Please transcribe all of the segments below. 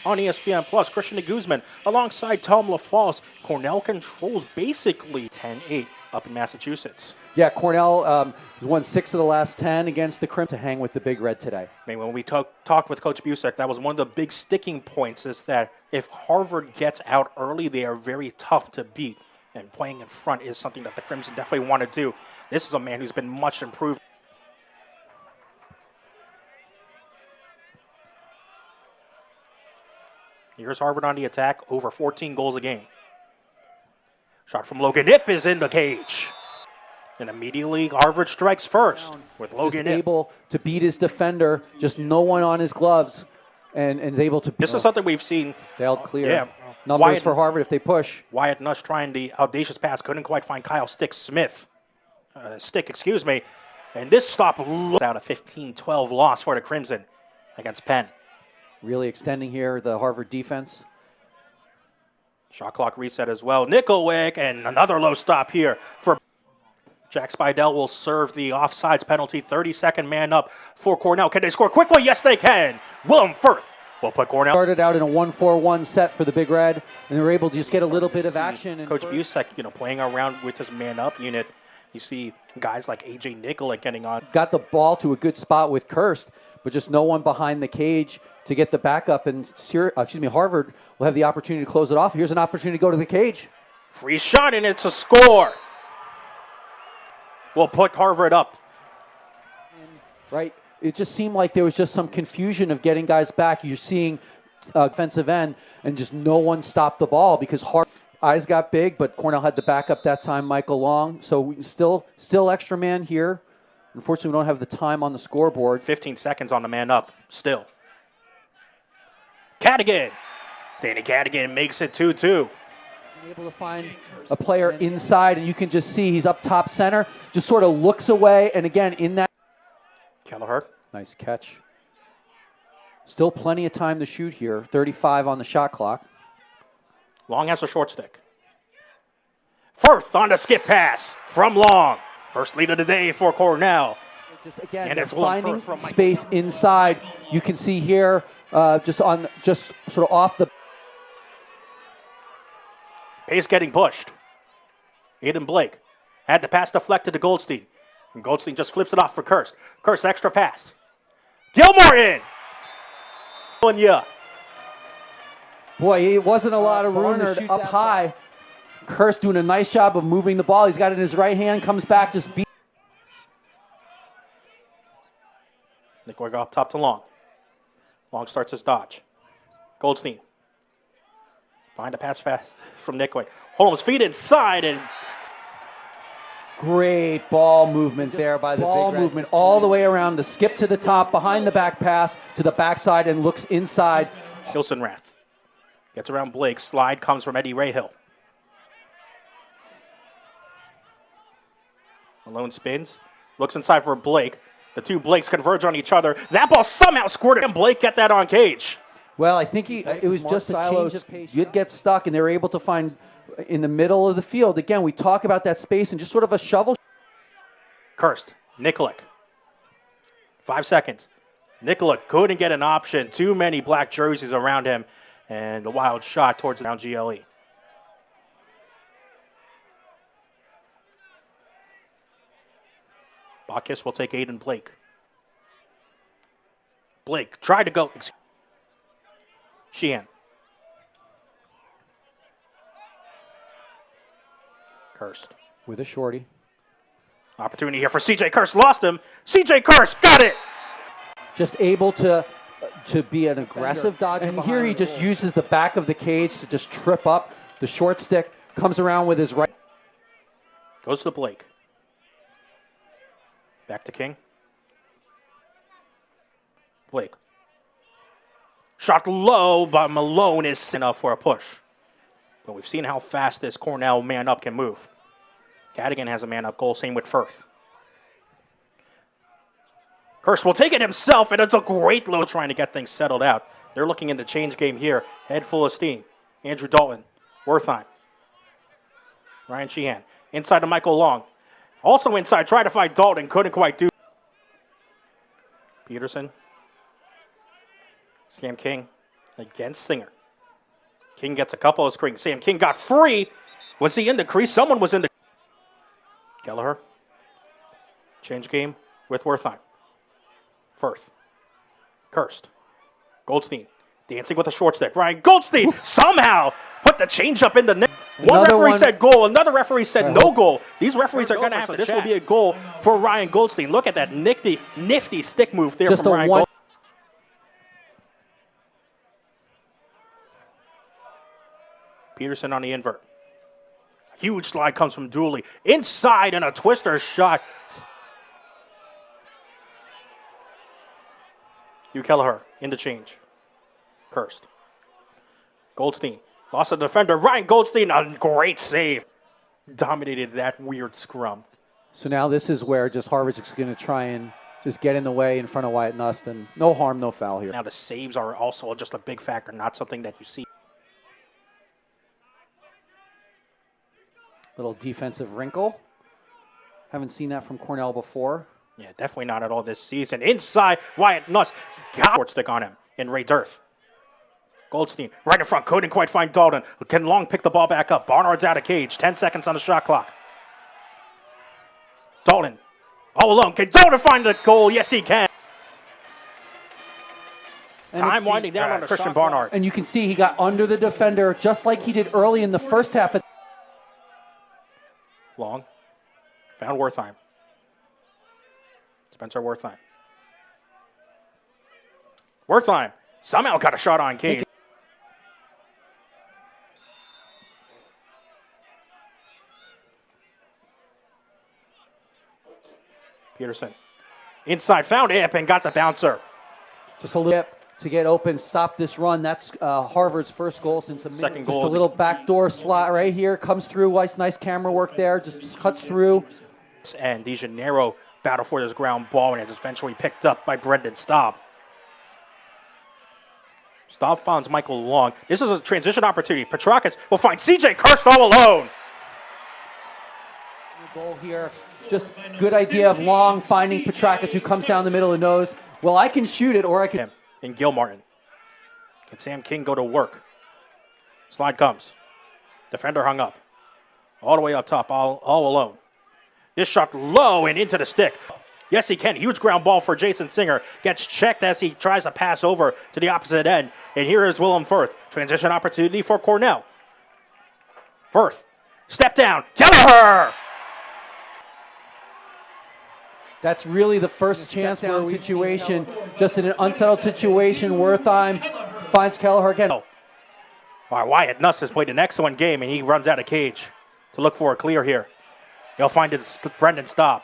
On ESPN Plus, Christian Guzman alongside Tom LaFalce. Cornell controls basically 10-8 up in Massachusetts. Yeah, Cornell has won 6 of the last 10 against the Crimson to hang with the Big Red today. I mean, when we talked with Coach Busek, that was one of the big sticking points is that if Harvard gets out early, they are very tough to beat. And playing in front is something that the Crimson definitely want to do. This is a man who's been much improved. Here's Harvard on the attack, over 14 goals a game. Shot from Logan Ip is in the cage. And immediately Harvard strikes first with Logan Ip. Able to beat his defender, just no one on his gloves, and is able to... This is something we've seen. Failed clear. Yeah. Numbers Wyatt, for Harvard if they push. Wyatt Nuss trying the audacious pass, couldn't quite find Kyle Stick, excuse me. And this stop out a 15-12 loss for the Crimson against Penn. Really extending here the Harvard defense. Shot clock reset as well. Nickelwick and another low stop here for Jack Spidell will serve the offsides penalty. 32nd man up for Cornell. Can they score quickly? Yes, they can. Willem Firth will put Cornell. Started out in a 1-4-1 set for the Big Red, and they were able to just get a little bit of action. Coach Busek, playing around with his man-up unit. You see guys like A.J. Nicolick getting on. Got the ball to a good spot with Kirst, but just no one behind the cage to get the backup, and Harvard will have the opportunity to close it off. Here's an opportunity to go to the cage. Free shot, and it's a score. We'll put Harvard up. Right. It just seemed like there was just some confusion of getting guys back. You're seeing defensive end, and just no one stopped the ball because Harvard eyes got big, but Cornell had the backup that time, Michael Long. So we still extra man here. Unfortunately, we don't have the time on the scoreboard. 15 seconds on the man up still. Cadigan. Danny Cadigan makes it 2-2. Able to find a player inside, and you can just see he's up top center, just sort of looks away, and again, in that. Kelleher. Nice catch. Still plenty of time to shoot here. 35 on the shot clock. Long has a short stick. Firth on the skip pass from Long. First lead of the day for Cornell. Just again, and it's finding space inside. You can see here, just sort of off the. Pace getting pushed. Aiden Blake had the pass deflected to Goldstein. And Goldstein just flips it off for Kirst. Kirst, extra pass. Gilmore in. Yeah. Boy, it wasn't a lot of room to shoot up high. Kirst doing a nice job of moving the ball. He's got it in his right hand, comes back, just beat. Nick up top to Long. Long starts his dodge. Goldstein. Behind the pass from Nickwick. Holmes feet inside and great ball movement there by the ball movement all the way around to skip to the top, behind the back pass to the backside and looks inside. Hilsenrath gets around Blake. Slide comes from Eddie Rahill. Malone spins, looks inside for Blake. The two Blakes converge on each other. That ball somehow squirted, and Blake get that on cage. Well, I think it was just a change of pace. You'd get stuck, and they were able to find in the middle of the field. Again, we talk about that space and just sort of a shovel. Kirst, Nicolick. 5 seconds. Nicolick couldn't get an option. Too many black jerseys around him, and a wild shot towards around GLE. Bacchus will take Aiden Blake. Blake tried to go. Sheehan. Kirst. With a shorty. Opportunity here for C.J. Kirst. Lost him. C.J. Kirst got it. Just able to be an aggressive dodger. And here he just uses the back of the cage to just trip up. The short stick comes around with his right. Goes to Blake. Back to King. Blake. Shot low, but Malone is enough for a push. But we've seen how fast this Cornell man-up can move. Cadigan has a man-up goal, same with Firth. Kirst will take it himself, and it's a great low trying to get things settled out. They're looking in the change game here. Head full of steam. Andrew Dalton. Wertheim. Ryan Sheehan. Inside to Michael Long. Also inside, tried to find Dalton, couldn't quite do. Peterson. Sam King. against Singer. King gets a couple of screens. Sam King got free. Was he in the crease? Someone was in the... Kelleher. Change game with Wertheim. Firth. Kirst. Goldstein. Dancing with a short stick. Ryan Goldstein somehow put the change up in the net. One referee said goal. Another referee said no goal. These referees are going to have to... This will be a goal for Ryan Goldstein. Look at that nifty stick move there from Ryan Goldstein. Peterson on the invert. Huge slide comes from Dooley. Inside and a twister shot. Hugh Kelleher in the change. Kirst. Goldstein. Lost a defender. Ryan Goldstein, a great save. Dominated that weird scrum. So now this is where just Harvard's going to try and just get in the way in front of Wyatt Nuss. And no harm, no foul here. Now the saves are also just a big factor, not something that you see. Little defensive wrinkle. Haven't seen that from Cornell before. Yeah, definitely not at all this season. Inside, Wyatt Nuss got a short stick on him in Ray Dirth. Goldstein right in front, couldn't quite find Dalton. Can Long pick the ball back up? Barnard's out of cage, 10 seconds on the shot clock. Dalton, all alone. Can Dalton find the goal? Yes, he can. And time winding down on Christian Barnard. And you can see he got under the defender just like he did early in the first half. Long. Found Wertheim. Spencer Wertheim. Wertheim somehow got a shot on cage. Peterson. Inside, found Ip and got the bouncer. Just a little to get open, stop this run. That's Harvard's first goal since a minute. Second goal. Just a little backdoor slot right here. Comes through. Nice camera work there. Just cuts through. And De Janeiro battle for this ground ball, and it's eventually picked up by Brendan Staub. Staub finds Michael Long. This is a transition opportunity. Petrakis will find C.J. Kirst all alone. Goal here. Just good idea of Long finding Petrakis, who comes down the middle and knows, well, I can shoot it or I can... And Gilmartin. Can Sam King go to work? Slide comes. Defender hung up. All the way up top, all alone. This shot low and into the stick. Yes, he can. Huge ground ball for Jason Singer. Gets checked as he tries to pass over to the opposite end. And here is Willem Firth. Transition opportunity for Cornell. Firth. Step down. Kelleher! That's really the first chance down situation. Just in an unsettled situation, Wertheim finds Kelleher again. All right, Wyatt Nuss has played an excellent game, and he runs out of cage to look for a clear here. He'll find it, Brendan Staub.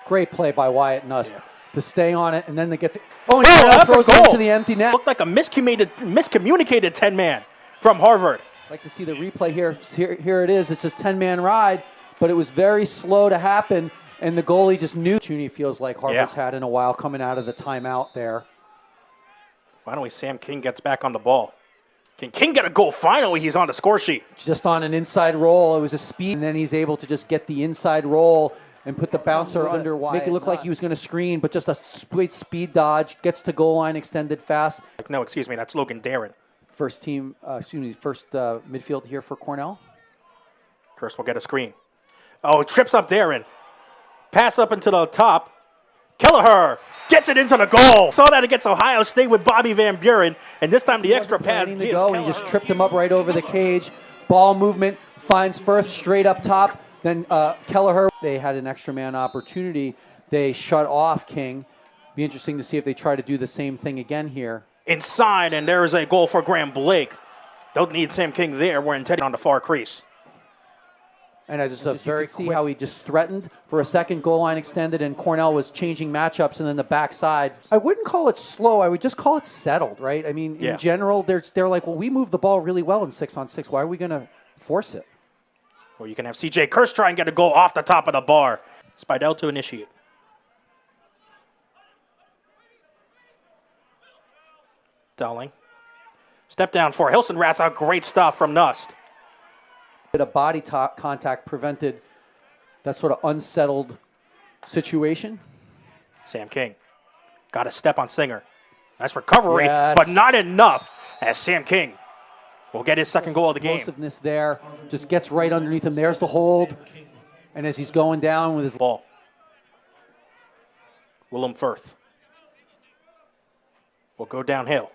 Great play by Wyatt Nuss to stay on it, and then they get the... Oh, and Cornell throws it into the empty net. Looked like a miscommunicated 10-man from Harvard. I'd like to see the replay here. Here it is. It's just 10-man ride, but it was very slow to happen. And the goalie just knew. It feels like Harvard's had in a while coming out of the timeout there. Finally, Sam King gets back on the ball. Can King get a goal? Finally, he's on the score sheet. Just on an inside roll. It was a speed, and then he's able to just get the inside roll and put the bouncer under Wyatt. Make it look like he was going to screen, but just a great speed dodge. Gets to goal line, extended fast. No, excuse me, that's Logan Darren. First midfield here for Cornell. Kirst will get a screen. Oh, trips up Darren. Pass up into the top. Kelleher gets it into the goal. Saw that against Ohio State with Bobby Van Buren. And this time the extra pass gives Kelleher. And he just tripped him up right over the cage. Ball movement finds Firth straight up top. Then Kelleher, they had an extra man opportunity. They shut off King. Be interesting to see if they try to do the same thing again here. Inside, and there is a goal for Graham Blake. Don't need Sam King there. We're intended on the far crease. And I just very see how he just threatened for a second, goal line extended, and Cornell was changing matchups, and then the backside. I wouldn't call it slow. I would just call it settled, right? I mean, in general, they're like, well, we move the ball really well in 6-on-6. Why are we going to force it? Well, you can have C.J. Kirst try and get a goal off the top of the bar. Spidell to initiate. Dowling. Step down for Hilson Ratha. Great stuff from Nust. Bit of body contact prevented that sort of unsettled situation. Sam King got a step on Singer. Nice recovery, but not enough. as Sam King will get his second goal of the game. Explosiveness there, just gets right underneath him. There's the hold, and as he's going down with his Ball. Willem Firth will go downhill.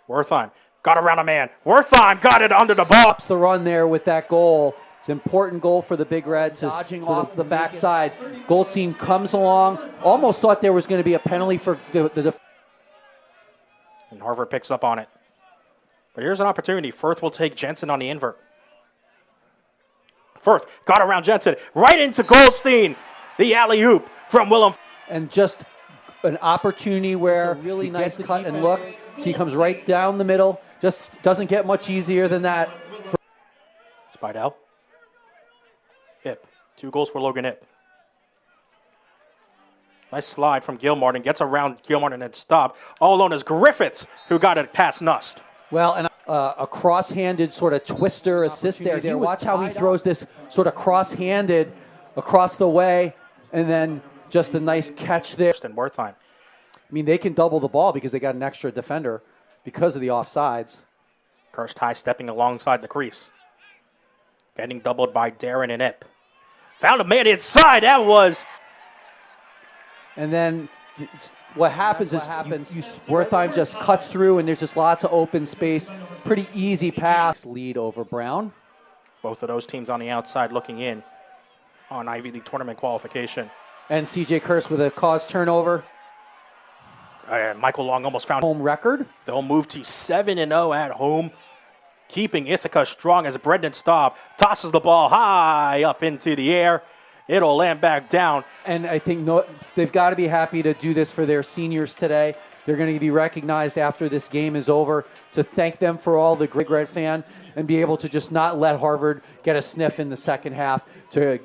Wertheim got around a man. Wertheim got it under the ball. the run there with that goal. It's an important goal for the Big Red to dodging off the backside. Goldstein comes along. Almost thought there was going to be a penalty for the And Harvard picks up on it. But here's an opportunity. Firth will take Jensen on the invert. Firth got around Jensen. Right into Goldstein. The alley-oop from Willem. and just an opportunity where really nice cut and look. So he comes right down the middle. Just doesn't get much easier than that. Spidell. Ip. 2 goals for Logan Ip. Nice slide from Gilmartin. Gets around Gilmartin and stopped. All alone is Griffiths, who got it past Nust. Well, and a cross-handed sort of twister assist there. Watch how he throws this sort of cross-handed across the way, and then just a nice catch there. And Wertheim. I mean, they can double the ball because they got an extra defender because of the offsides. Kirst stepping alongside the crease. Getting doubled by Darren and Ip. Found a man inside. That was... And then what happens is Wertheim just cuts through, and there's just lots of open space. Pretty easy pass. Lead over Brown. Both of those teams on the outside looking in on Ivy League tournament qualification. And C.J. Kirst with a caused turnover. Michael Long almost found home record. They'll move to 7-0 at home, keeping Ithaca strong as Brendan Staub tosses the ball high up into the air. It'll land back down. And I think they've got to be happy to do this for their seniors today. They're going to be recognized after this game is over to thank them for all the Big Red fan and be able to just not let Harvard get a sniff in the second half to